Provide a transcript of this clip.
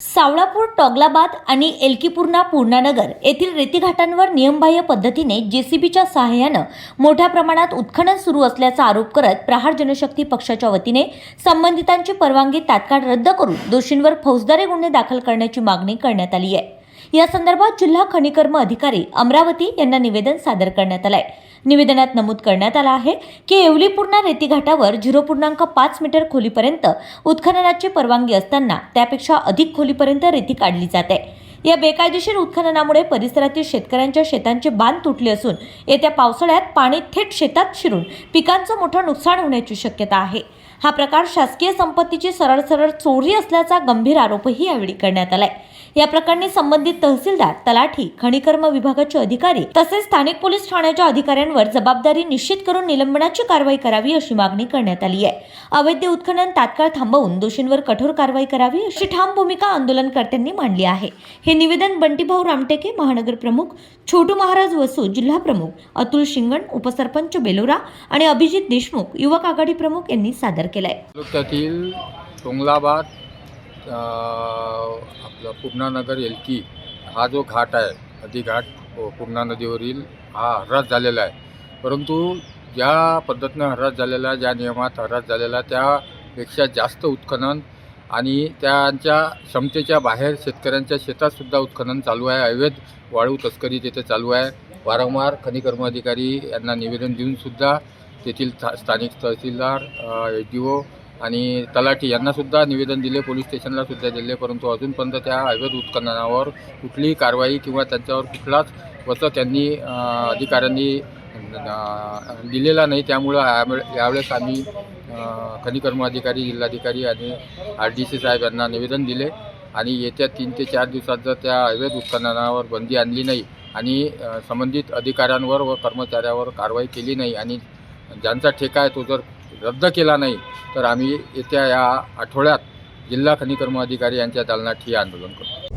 सावळापूर, टोगलाबाद आणि एलकीपूर्णा पूर्णानगर येथील रेतीघाटांवर नियमबाह्य पद्धतीने जेसीबीच्या सहाय्यानं मोठ्या प्रमाणात उत्खनन सुरू असल्याचा आरोप करत प्रहार जनशक्ती पक्षाच्या वतीने संबंधितांची परवानगी तात्काळ रद्द करून दोषींवर फौजदारी गुन्हे दाखल करण्याची मागणी करण्यात आली आहे। या संदर्भात जिल्हा खनिकर्म अधिकारी अमरावती यांना निवेदन सादर करण्यात आले आहे। निवेदनात नमूद करण्यात आलं आहे की येवली-पूर्णा रेतीघाटावर 0.5 मीटर खोलीपर्यंत उत्खननाची परवानगी असताना त्यापेक्षा अधिक खोलीपर्यंत रेती काढली जाते। या बेकायदेशीर उत्खननामुळे परिसरातील शेतकऱ्यांच्या शेतांचे बांध तुटले असून येत्या पावसाळ्यात पाणी थेट शेतात शिरून पिकांचं मोठं नुकसान होण्याची शक्यता आहे। हा प्रकार शासकीय संपत्तीची सरळ चोरी असल्याचा गंभीर आरोपही यावेळी करण्यात आलाय। या प्रकरणी संबंधित तहसीलदार, तलाठी, खनिकर्म विभागाचे अधिकारी तसेच स्थानिक पोलीस ठाण्याच्या अधिकाऱ्यांवर जबाबदारी निश्चित करून निलंबनाची कारवाई करावी अशी मागणी करण्यात आली आहे। अवैध उत्खनन तात्काळ थांबवून दोषींवर कठोर कारवाई करावी अशी ठाम भूमिका आंदोलनकर्त्यांनी मांडली आहे। हे निवेदन बंटीभाऊ रामटेके, महानगर प्रमुख, छोटू महाराज वसू, जिल्हा प्रमुख, अतुल शिंगण, उपसरपंच बेलोरा आणि अभिजित देशमुख, युवक आघाडी प्रमुख यांनी सादर केले आहे। तालुक्यातील टोंगलाबाद आपला पूर्णानगर एलकी हा जो घाट आहे, नदी घाट पूर्णा नदीवरील हा हरास झालेला आहे। परंतु ज्या पद्धतीनं हरास झालेला, ज्या नियमात हरास झालेला त्यापेक्षा जास्त उत्खनन आणि त्यांच्या क्षमतेच्या बाहेर शेतकऱ्यांच्या शेतातसुद्धा उत्खनन चालू आहे। अवैध वाळू तस्करी तिथे चालू आहे। वारंवार खनिकर्म अधिकारी यांना निवेदन देऊनसुद्धा तेथील स्थानिक तहसीलदार, एडीओ आणि तलाठी यांनासुद्धा निवेदन दिले, पोलीस स्टेशनलासुद्धा दिले, परंतु अजूनपर्यंत त्या अवैध उत्खननावर कुठलीही कारवाई किंवा त्यांच्यावर कुठलाच वचक त्यांनी अधिकाऱ्यांनी दिलेला नाही। त्यामुळं यावेळेस आम्ही खनिकर्म अधिकारी, जिल्हाधिकारी आणि RDC साहेब यांना निवेदन दिले आणि येत्या 3 ते 4 दिवसात जर त्या अवैध उत्खननावर बंदी आणली नाही आणि संबंधित अधिकाऱ्यांवर व कर्मचाऱ्यावर कारवाई केली नाही आणि ज्यांचा ठेका आहे तो जर रद्द केला नाही तर आम्ही येत्या या आठवड्यात जिल्हा खनिकर्म अधिकारी यांच्या दालनात हे आंदोलन करू।